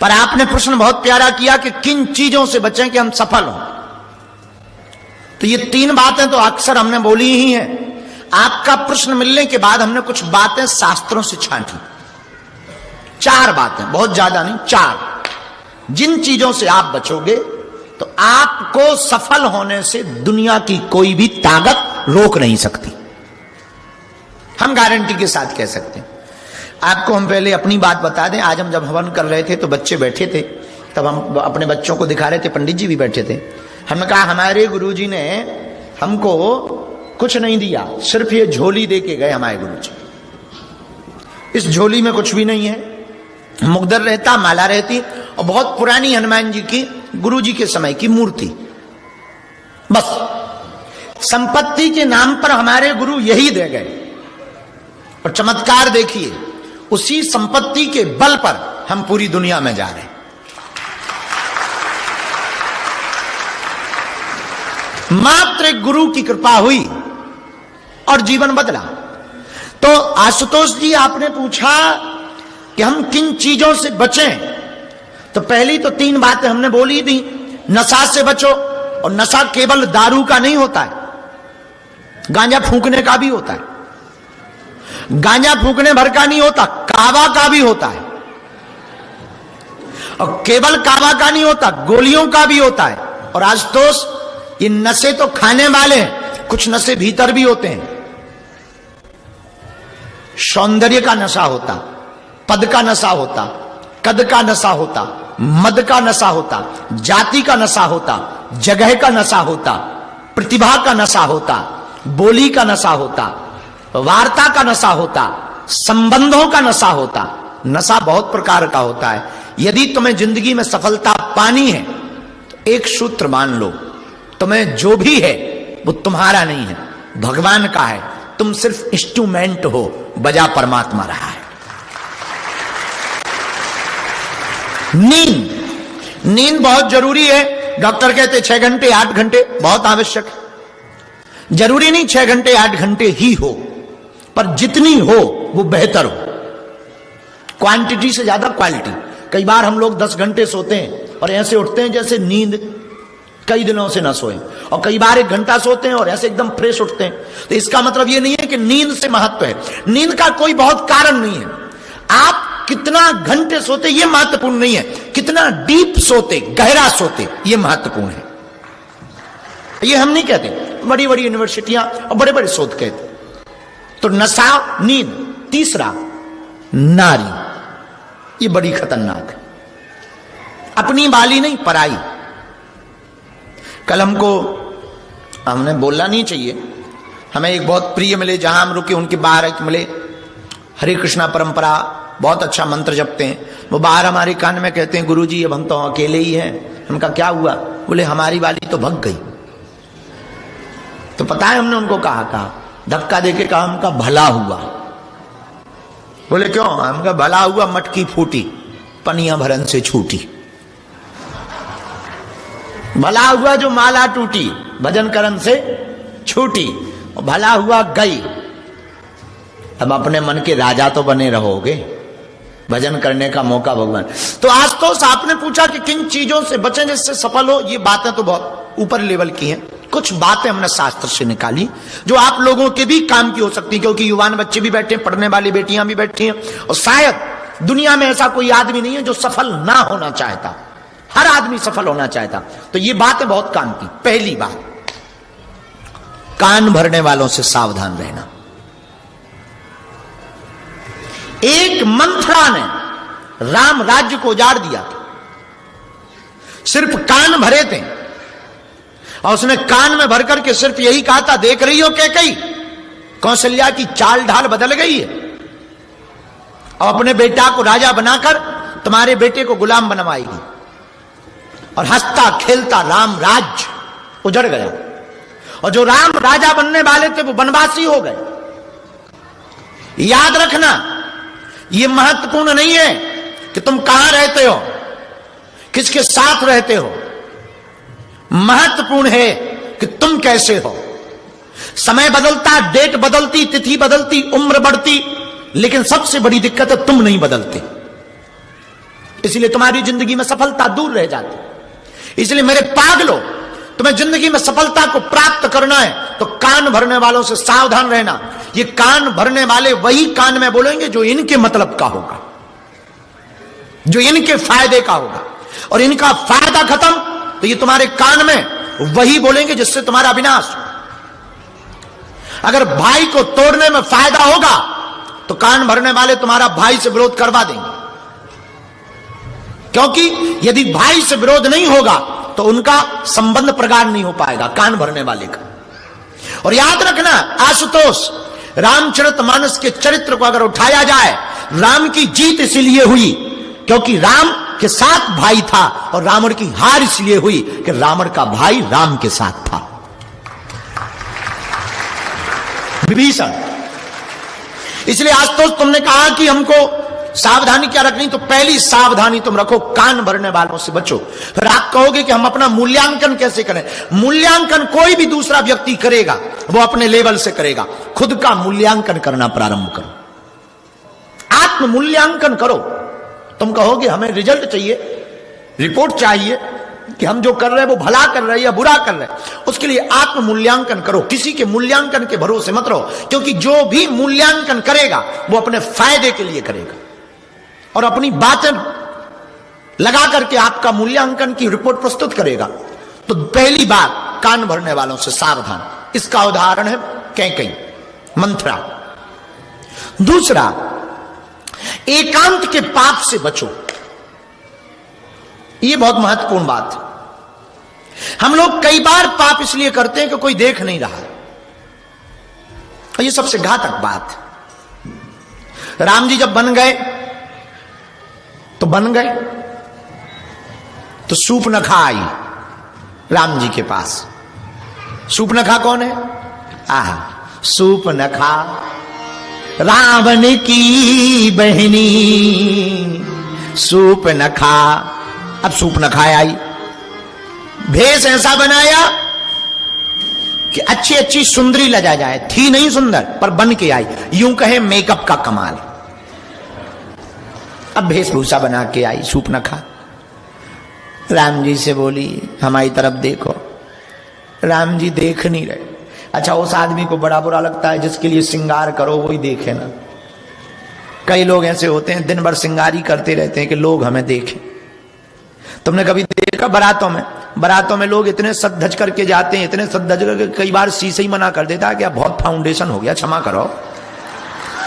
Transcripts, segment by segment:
पर आपने प्रश्न बहुत प्यारा किया कि किन चीजों से बचें कि हम सफल हों। तो ये 3 बातें तो अक्सर हमने बोली ही हैं। आपका प्रश्न मिलने के बाद हमने कुछ बातें शास्त्रों से छांटी, 4 बातें, बहुत ज्यादा नहीं, 4। जिन चीजों से आप बचोगे तो आपको सफल होने से दुनिया की कोई भी ताकत रोक नहीं सकती। हम गारंटी के साथ कह सकते हैं। आपको हम पहले अपनी बात बता दें। आज हम जब हवन कर रहे थे तो बच्चे बैठे थे, तब हम अपने बच्चों को दिखा रहे थे, पंडित जी भी बैठे थे। हमने कहा हमारे गुरुजी ने हमको कुछ नहीं दिया, सिर्फ ये झोली दे के गए हमारे गुरुजी। इस झोली में कुछ भी नहीं है, मुकद्दर रहता, माला रहती और बहुत पुरानी हनुमान जी की, गुरुजी के समय की मूर्ति। बस संपत्ति के नाम पर हमारे गुरु यही दे गए। और चमत्कार देखिए, उसी संपत्ति के बल पर हम पूरी दुनिया में जा रहे हैं। मात्र एक गुरु की कृपा हुई और जीवन बदला। तो आशुतोष जी, आपने पूछा कि हम किन चीजों से बचें, तो पहली तो 3 बातें हमने बोली थी। नशा से बचो, और नशा केवल दारू का नहीं होता है, गांजा फूंकने का भी होता है। गांजा फूंकने भर का नहीं होता, कावा का भी होता है। और केवल कावा का नहीं होता, गोलियों का भी होता है। और आशुतोष, ये नशे तो खाने वाले हैं, कुछ नशे भीतर भी होते हैं। सौंदर्य का नशा होता, पद का नशा होता, कद का नशा होता, मद का नशा होता, जाति का नशा होता, जगह का नशा होता, प्रतिभा का नशा होता, बोली का नशा होता, वार्ता का नशा होता, संबंधों का नशा होता। नशा बहुत प्रकार का होता है। यदि तुम्हें जिंदगी में सफलता पानी है तो एक सूत्र मान लो, तुम्हें जो भी है वो तुम्हारा नहीं है, भगवान का है। तुम सिर्फ इंस्ट्रूमेंट हो, बजा परमात्मा रहा है। नींद बहुत जरूरी है। डॉक्टर कहते 6 घंटे 8 घंटे बहुत आवश्यक है। जरूरी नहीं 6 घंटे 8 घंटे ही हो, पर जितनी हो वो बेहतर हो। क्वांटिटी से ज्यादा क्वालिटी। कई बार हम लोग 10 घंटे सोते हैं और ऐसे उठते हैं जैसे नींद कई दिनों से ना सोए, और कई बार 1 घंटा सोते हैं और ऐसे एकदम फ्रेश उठते हैं। तो इसका मतलब ये नहीं है कि नींद से महत्व है। नींद का कोई बहुत कारण नहीं है। आप कितना घंटे सोते ये महत्वपूर्ण नहीं है, कितना डीप सोते, गहरा सोते, ये महत्वपूर्ण है। ये हम नहीं कहते, बड़ी बड़ी यूनिवर्सिटियां और बड़े बड़े शोध कहते। तो नशा, नींद। तीसरा, नारी। ये बड़ी खतरनाक है। अपनी वाली नहीं, पराई। कल हमने बोलना नहीं चाहिए, हमें एक बहुत प्रिय मिले, जहां हम रुके उनके बाहर एक मिले, हरे कृष्णा परंपरा, बहुत अच्छा मंत्र जपते हैं। वो बाहर हमारे कान में कहते हैं, गुरुजी अब हम तो अकेले ही हैं। उनका क्या हुआ? बोले हमारी वाली तो भग गई। तो पता है हमने उनको कहा धक्का देके कहा, हमका भला हुआ। बोले क्यों? हमका भला हुआ, मटकी फूटी, पनिया भरन से छूटी। भला हुआ जो माला टूटी, भजन करन से छूटी, और भला हुआ गई। अब अपने मन के राजा तो बने रहोगे, भजन करने का मौका भगवान। तो आज तो आपने पूछा कि किन चीजों से बचें जिससे सफल हो। ये बातें तो बहुत ऊपर लेवल की हैं। कुछ बातें हमने शास्त्र से निकाली जो आप लोगों के भी काम की हो सकती है, क्योंकि युवान बच्चे भी बैठे हैं, पढ़ने वाली बेटियां भी बैठी हैं, और शायद दुनिया में ऐसा कोई आदमी नहीं है जो सफल ना होना चाहता। हर आदमी सफल होना चाहता। तो ये बातें बहुत काम की। पहली बात, कान भरने वालों से सावधान रहना। एक मंथरा ने राम राज्य को उजाड़ दिया था, सिर्फ कान भरे थे, और उसने कान में भर करके सिर्फ यही कहा था, देख रही हो कैकेयी, कौशल्या की चाल ढाल बदल गई है, और अपने बेटा को राजा बनाकर तुम्हारे बेटे को गुलाम बनवाएगी। और हंसता खेलता राम राज्य उजड़ गया, और जो राम राजा बनने वाले थे वो वनवासी हो गए। याद रखना, ये महत्वपूर्ण नहीं है कि तुम कहां रहते हो, किसके साथ रहते हो। महत्वपूर्ण है कि तुम कैसे हो। समय बदलता, डेट बदलती, तिथि बदलती, उम्र बढ़ती, लेकिन सबसे बड़ी दिक्कत है तुम नहीं बदलते। इसलिए तुम्हारी जिंदगी में सफलता दूर रह जाती। इसलिए मेरे पागलो, तुम्हें जिंदगी में सफलता को प्राप्त करना है तो कान भरने वालों से सावधान रहना। ये कान भरने वाले वही कान में बोलेंगे जो इनके मतलब का होगा, जो इनके फायदे का होगा, और इनका फायदा खत्म तो ये तुम्हारे कान में वही बोलेंगे जिससे तुम्हारा विनाश हो। अगर भाई को तोड़ने में फायदा होगा तो कान भरने वाले तुम्हारा भाई से विरोध करवा देंगे, क्योंकि यदि भाई से विरोध नहीं होगा तो उनका संबंध प्रगाढ़ नहीं हो पाएगा कान भरने वाले का। और याद रखना आशुतोष, रामचरितमानस के चरित्र को अगर उठाया जाए, राम की जीत इसलिए हुई क्योंकि राम के साथ भाई था, और रावण की हार इसलिए हुई कि रावण का भाई राम के साथ था, विभीषण। इसलिए आज तो तुमने कहा कि हमको सावधानी क्या रखनी, तो पहली सावधानी तुम रखो, कान भरने वालों से बचो। फिर आप कहोगे कि हम अपना मूल्यांकन कैसे करें? मूल्यांकन कोई भी दूसरा व्यक्ति करेगा, वो अपने लेवल से करेगा। खुद का मूल्यांकन करना प्रारंभ करो, आत्म मूल्यांकन करो। तुम कहोगे हमें रिजल्ट चाहिए, रिपोर्ट चाहिए कि हम जो कर रहे हैं वो भला कर रहे हैं या बुरा कर रहे हैं। उसके लिए आत्म मूल्यांकन करो, किसी के मूल्यांकन के भरोसे मत रहो, क्योंकि जो भी मूल्यांकन करेगा वो अपने फायदे के लिए करेगा और अपनी बातें लगा करके आपका मूल्यांकन की रिपोर्ट प्रस्तुत करेगा। तो पहली बात, कान भरने वालों से सावधान। इसका उदाहरण है कैकेयी, मंथरा। दूसरा, एकांत के पाप से बचो। यह बहुत महत्वपूर्ण बात है। हम लोग कई बार पाप इसलिए करते हैं कि कोई देख नहीं रहा, और यह सबसे घातक बात है। राम जी जब बन गए तो बन गए, तो सूपनखा आई राम जी के पास। सूपनखा कौन है? आहा, सूपनखा रावण की बहनी सूपनखा। अब सूपनखा आई, भेष ऐसा बनाया कि अच्छी अच्छी सुंदरी लजा जाए, थी नहीं सुंदर पर बन के आई, यूं कहे मेकअप का कमाल। अब वेशभूषा बना के आई सूपनखा, राम जी से बोली हमारी तरफ देखो। राम जी देख नहीं रहे। अच्छा, उस आदमी को बड़ा बुरा लगता है जिसके लिए श्रृंगार करो वही देखे ना। कई लोग ऐसे होते हैं दिन भर श्रृंगारी करते रहते हैं कि लोग हमें देखें। तुमने कभी देखा बारातों में लोग इतने सज धज करके जाते हैं, इतने सज धज करके कई बार शीशे ही मना कर देता है कि बहुत फाउंडेशन हो गया, क्षमा करो।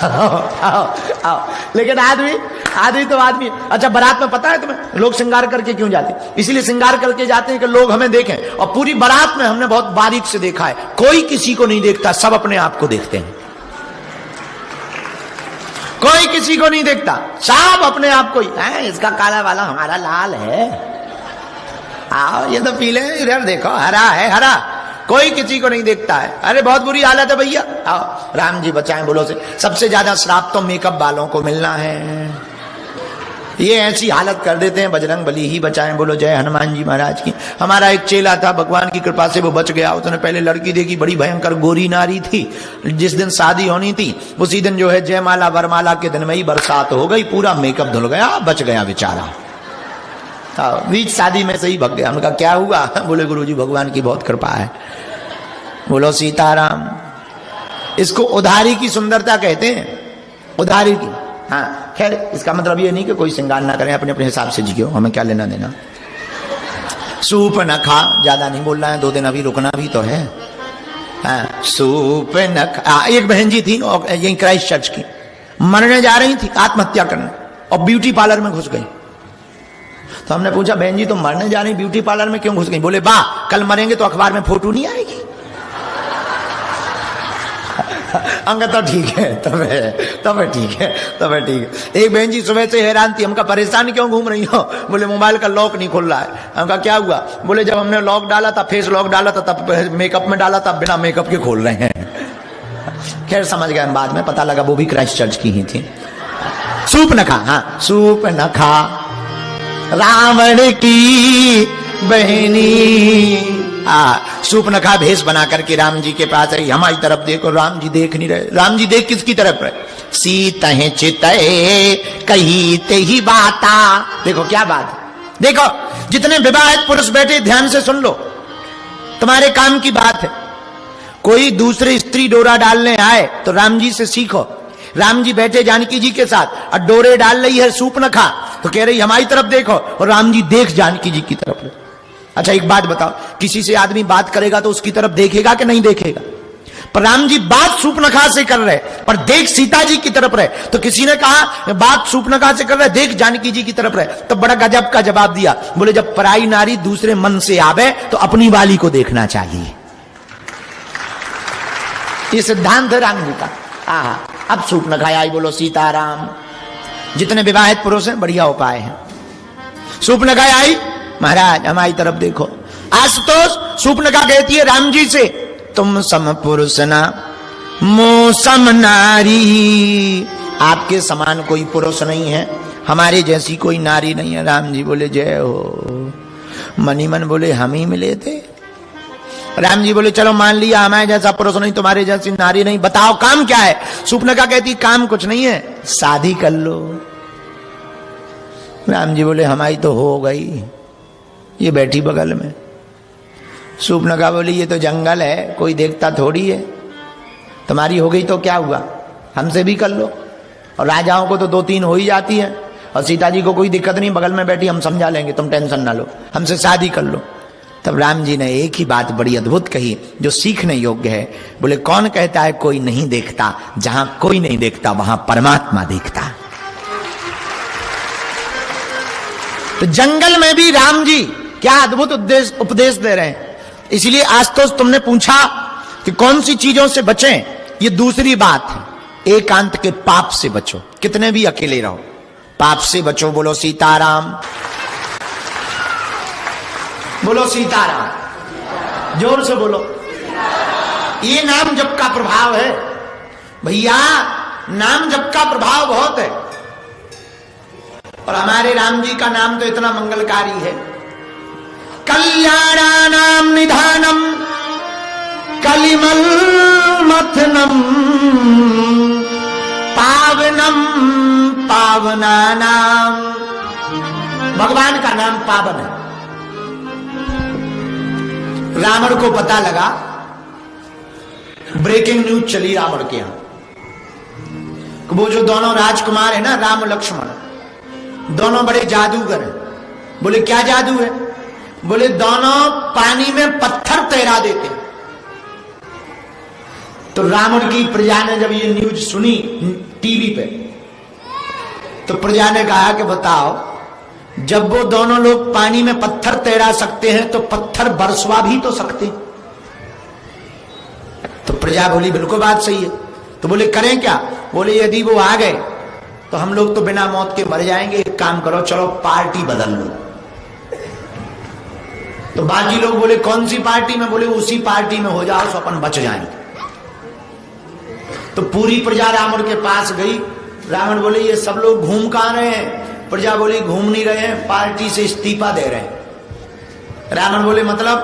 आओ। लेकिन आदमी तो आदमी। अच्छा, बारात में पता है तुम्हें लोग श्रृंगार करके क्यों जाते हैं? इसलिए श्रृंगार करके जाते हैं कि लोग हमें देखें। और पूरी बारात में हमने बहुत बारीक से देखा है, कोई किसी को नहीं देखता, सब अपने आप को देखते हैं। कोई किसी को नहीं देखता, सब अपने आप को ही। इसका काला वाला हमारा लाल है, आओ ये तो पीले, इधर देखो हरा है हरा। कोई किसी को नहीं देखता है। अरे बहुत बुरी हालत है भैया, आओ राम जी बचाएं बोलो से। सबसे ज्यादा श्राप तो मेकअप वालों को मिलना है। ये ऐसी हालत कर देते हैं, बजरंग बली ही बचाएं बोलो जय हनुमान जी महाराज की। हमारा एक चेला था, भगवान की कृपा से वो बच गया। उसने पहले लड़की देखी, बड़ी भयंकर गोरी नारी थी। जिस दिन शादी होनी थी उसी दिन जो है जयमाला वरमाला के दिन में ही बरसात हो गई, पूरा मेकअप धुल गया, बच गया बेचारा। बीच शादी में से ही भग गया। उनका क्या हुआ? बोले गुरुजी भगवान की बहुत कृपा है। बोलो सीताराम। इसको उधारी की सुंदरता कहते हैं, उधारी की। हाँ, खैर इसका मतलब ये नहीं कि कोई श्रृंगार ना करें, अपने अपने हिसाब से जियो, हमें क्या लेना देना। सूपनखा, ज्यादा नहीं बोलना है, 2 दिन अभी रुकना भी तो है। हाँ, सूपनखा। एक बहन जी थी यही क्राइस्ट चर्च की, मरने जा रही थी, आत्महत्या करने, और ब्यूटी पार्लर में घुस गई। तो हमने पूछा बहन जी तुम मरने जा रही ब्यूटी पार्लर में क्यों घुस गई? बोले वाह, कल मरेंगे तो अखबार में फोटो नहीं आएगी। अंग तो ठीक है, तब ठीक है। एक बहन जी सुबह से हैरान थी, हमका परेशान क्यों घूम रही हो? बोले मोबाइल का लॉक नहीं खुल रहा है। हमका क्या हुआ? बोले जब हमने लॉक डाला था, फेस लॉक डाला था, तब मेकअप में डाला था, बिना मेकअप के खोल रहे हैं। खैर समझ गए, बाद में पता लगा वो भी क्राइस्ट चर्च की ही थी। सूपनखा, हाँ सूपनखा रावण की बहनी। सूपनखा भेष बना करके राम जी के पास आई। हमारी तरफ देखो, राम जी देख नहीं रहे। राम जी देख किसकी तरफ रहे? सीतहि चितए कही ते ही बाता। देखो क्या बात है, देखो जितने विवाहित पुरुष बैठे ध्यान से सुन लो, तुम्हारे काम की बात है। कोई दूसरे स्त्री डोरा डालने आए तो राम जी से सीखो। राम जी बैठे जानकी जी के साथ और डोरे डाल रही है सूर्पनखा, तो कह रही हमारी तरफ देखो, और राम जी देख जानकी जी की तरफ। अच्छा एक बात बताओ, किसी से आदमी बात करेगा तो उसकी तरफ देखेगा कि नहीं देखेगा? पर राम जी बात सूर्पनखा से कर रहे पर देख सीता जी की तरफ रहे। तो किसी ने कहा बात सूर्पनखा से कर रहे देख जानकी जी की तरफ रहे, तो बड़ा गजब का जवाब दिया। बोले जब पराई नारी दूसरे मन से आवे तो अपनी वाली को देखना चाहिए। ये सिद्धांत है राम जी का। अब सूर्पनखा आई, बोलो सीताराम। जितने विवाहित पुरुष हैं बढ़िया उपाय है। सूर्पनखा आई, महाराज हमारी तरफ देखो। आशुतोष सूर्पनखा कहती है राम जी से, तुम सम पुरुष ना मो सम नारी, आपके समान कोई पुरुष नहीं है, हमारे जैसी कोई नारी नहीं है। राम जी बोले जय हो। मनी मन बोले हम ही मिले थे। राम जी बोले चलो मान लिया हमारे जैसा पुरुष नहीं, तुम्हारे जैसी नारी नहीं, बताओ काम क्या है? सूर्पनखा कहती काम कुछ नहीं है, शादी कर लो। राम जी बोले हमारी तो हो गई, ये बैठी बगल में। सूर्पनखा बोली ये तो जंगल है, कोई देखता थोड़ी है, तुम्हारी हो गई तो क्या हुआ, हमसे भी कर लो। और राजाओं को तो 2-3 हो ही जाती है, और सीता जी को कोई दिक्कत नहीं, बगल में बैठी, हम समझा लेंगे, तुम टेंशन ना लो, हमसे शादी कर लो। तब राम जी ने एक ही बात बड़ी अद्भुत कही जो सीखने योग्य है। बोले कौन कहता है कोई नहीं देखता? जहां कोई नहीं देखता वहां परमात्मा देखता। तो जंगल में भी राम जी क्या अद्भुत उपदेश दे रहे हैं। इसलिए आज तो तुमने पूछा कि कौन सी चीजों से बचें, ये दूसरी बात है। एकांत के पाप से बचो, कितने भी अकेले रहो, पाप से बचो। बोलो सीताराम, बोलो सीताराम, जोर से बोलो। ये नाम जप का प्रभाव है भैया, नाम जप का प्रभाव बहुत है। और हमारे राम जी का नाम तो इतना मंगलकारी है। कल्याणानाम निधानम कलिमल मथनम पावनम पावनानाम। भगवान का नाम पावन है। रावण को पता लगा, ब्रेकिंग न्यूज चली रावण के यहां, वो जो दोनों राजकुमार है ना, राम लक्ष्मण, दोनों बड़े जादूगर हैं। बोले क्या जादू है? बोले दोनों पानी में पत्थर तैरा देते। तो रावण की प्रजा ने जब ये न्यूज सुनी टीवी पे, तो प्रजा ने कहा कि बताओ, जब वो दोनों लोग पानी में पत्थर तैरा सकते हैं तो पत्थर बरसवा भी तो सकते। तो प्रजा बोली बिल्कुल बात सही है। तो बोले करें क्या? बोले यदि वो आ गए तो हम लोग तो बिना मौत के मर जाएंगे, एक काम करो चलो पार्टी बदल लो। तो बाकी लोग बोले कौन सी पार्टी में? बोले उसी पार्टी में हो जाओ तो अपन बच जाएंगे। तो पूरी प्रजा रावण के पास गई। रावण बोले ये सब लोग घूम कहां रहे हैं? प्रजा बोली घूम नहीं रहे हैं, पार्टी से इस्तीफा दे रहे हैं। रावण बोले मतलब?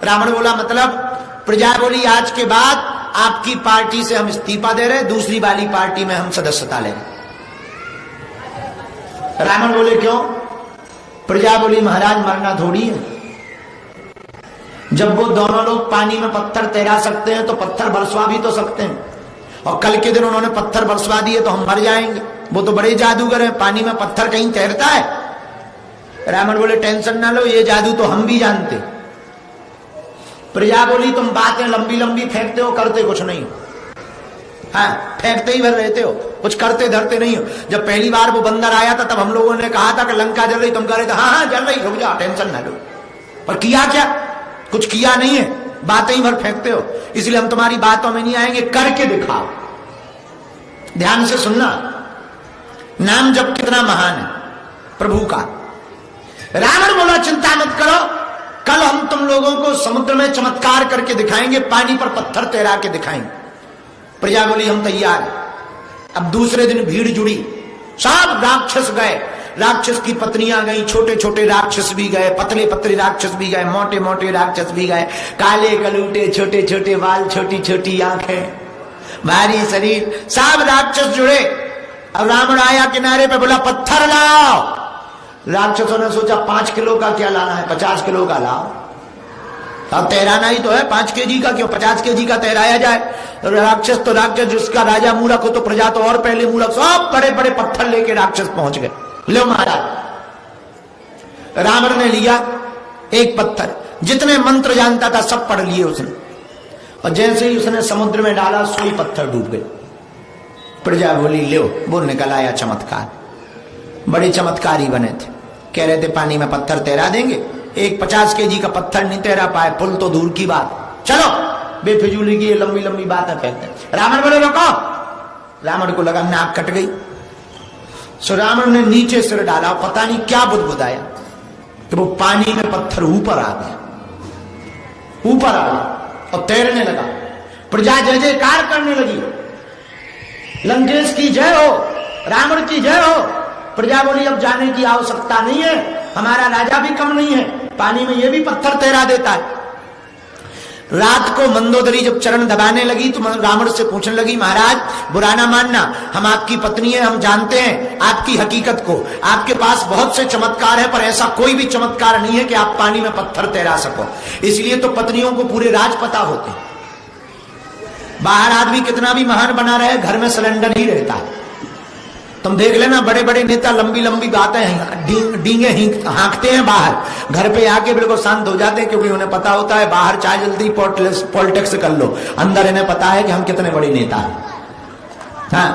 रावण बोला मतलब? प्रजा बोली आज के बाद आपकी पार्टी से हम इस्तीफा दे रहे हैं, दूसरी वाली पार्टी में हम सदस्यता ले रहे। रावण बोले क्यों? प्रजा बोली महाराज मरना थोड़ी है, जब वो दोनों लोग पानी में पत्थर तैरा सकते हैं तो पत्थर बरसवा भी तो सकते हैं, और कल के दिन उन्होंने पत्थर बरसवा दिए तो हम मर जाएंगे। वो तो बड़े जादूगर हैं, पानी में पत्थर कहीं तैरता है? रावण बोले टेंशन ना लो, ये जादू तो हम भी जानते। प्रजा बोली तुम बातें लंबी लंबी फेंकते हो, करते कुछ नहीं हो। हाँ, फेंकते ही भर रहते हो, कुछ करते धरते नहीं हो। जब पहली बार वो बंदर आया था तब हम लोगों ने कहा था कि लंका जल रही, तुम कह रहे थे हाँ हाँ जल रही, रुक जाओ टेंशन ना लो। पर किया क्या? कुछ किया नहीं है, बातें ही भर फेंकते हो। इसलिए हम तुम्हारी बातों में नहीं आएंगे, करके दिखाओ। ध्यान से सुनना, नाम जप कितना महान है प्रभु का। रावण बोला चिंता मत करो, कल हम तुम लोगों को समुद्र में चमत्कार करके दिखाएंगे, पानी पर पत्थर तैरा के दिखाएंगे। प्रजा बोली हम तैयार हैं। अब दूसरे दिन भीड़ जुड़ी, सब राक्षस गए, राक्षस की पत्नियां गई, छोटे छोटे राक्षस भी गए, पतले पतले राक्षस भी गए, मोटे मोटे राक्षस भी गए, काले गलूटे, छोटे छोटे बाल, छोटी छोटी आंखें। भारी शरीर, सब राक्षस जुड़े। अब रावण आया किनारे पे, बोला पत्थर लाओ। राक्षसों ने सोचा 5 किलो का क्या लाना है, 50 किलो का लाओ। अब तैराना ही तो है, 5 केजी का क्यों, 50 केजी का तैराया जाए। राक्षस तो राक्षस, जिसका राजा मूर्ख हो तो प्रजा तो और पहले मूर्ख। सब बड़े बड़े पत्थर लेके राक्षस पहुंच गए। लो महाराज, रावण ने लिया एक पत्थर, जितने मंत्र जानता था सब पढ़ लिए उसने, और जैसे ही उसने समुद्र में डाला सोई पत्थर डूब गए। प्रजा बोली लो, वो निकल आया चमत्कार। बड़े चमत्कारी बने थे, कह रहे थे पानी में पत्थर तैरा देंगे। एक 50 केजी का पत्थर नहीं तैरा पाए, पुल तो दूर की बात। चलो, बेफिजूली की ये लंबी लंबी बातें कहते। रावण बोले रोको। रावण को लगा नाक कट गई। सो रावण ने नीचे सिर डाला, पता नहीं क्या बुदबुदाया कि वो पानी में पत्थर ऊपर आ गया, ऊपर आ गया और तैरने लगा। प्रजा जय जयकार करने लगी, लंकेश की जय हो, रावण की जय हो। प्रजा बोली अब जाने की आवश्यकता नहीं है, हमारा राजा भी कम नहीं है, पानी में ये भी पत्थर तैरा देता है। रात को मंदोदरी जब चरण दबाने लगी तो रावण से पूछने लगी, महाराज बुरा ना मानना, हम आपकी पत्नी है, हम जानते हैं आपकी हकीकत को, आपके पास बहुत से चमत्कार है, पर ऐसा कोई भी चमत्कार नहीं है कि आप पानी में पत्थर तैरा सको। इसलिए तो पत्नियों को पूरे राज पता होते हैं। बाहर आदमी कितना भी महान बना रहे, घर में सिलेंडर ही रहता है। तुम देख लेना, बड़े बड़े नेता लंबी लंबी बातें डींगे हाँकते हैं, बाहर घर पे आके बिल्कुल शांत हो जाते हैं, क्योंकि उन्हें पता होता है बाहर चाहे जल्दी पॉलिटिक्स कर लो, अंदर इन्हें पता है कि हम कितने बड़े नेता हैं। हाँ,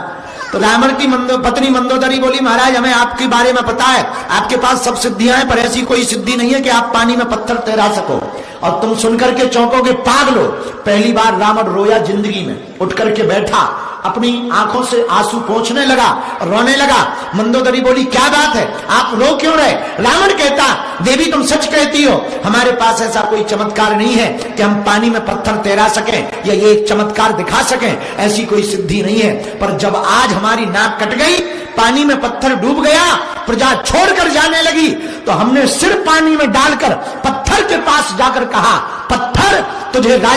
तो रावण की पत्नी मंदोदरी बोली, महाराज हमें आपके बारे में पता है, आपके पास सब सिद्धियां हैं, पर ऐसी कोई सिद्धि नहीं है कि आप पानी में पत्थर तैरा सको। और तुम सुनकर के चौंकोगे, पागलो। पहली बार रावण रोया जिंदगी में, उठ करके बैठा, अपनी आंखों से आंसू पोंछने लगा, रोने लगा। मंदोदरी बोली क्या बात है, आप रो क्यों रहे? रावण कहता, देवी तुम सच कहती हो, हमारे पास ऐसा कोई चमत्कार नहीं है कि हम पानी में पत्थर तैरा सकें या ये एक चमत्कार दिखा सकें, ऐसी कोई सिद्धि नहीं है। पर जब आज हमारी नाक कट गई, पानी में पत्थर डूब गया, प्रजा छोड़कर जाने लगी, तो हमने सिर पानी में डालकर पत्थर के पास जाकर कहा, पत्थर तुझे राजा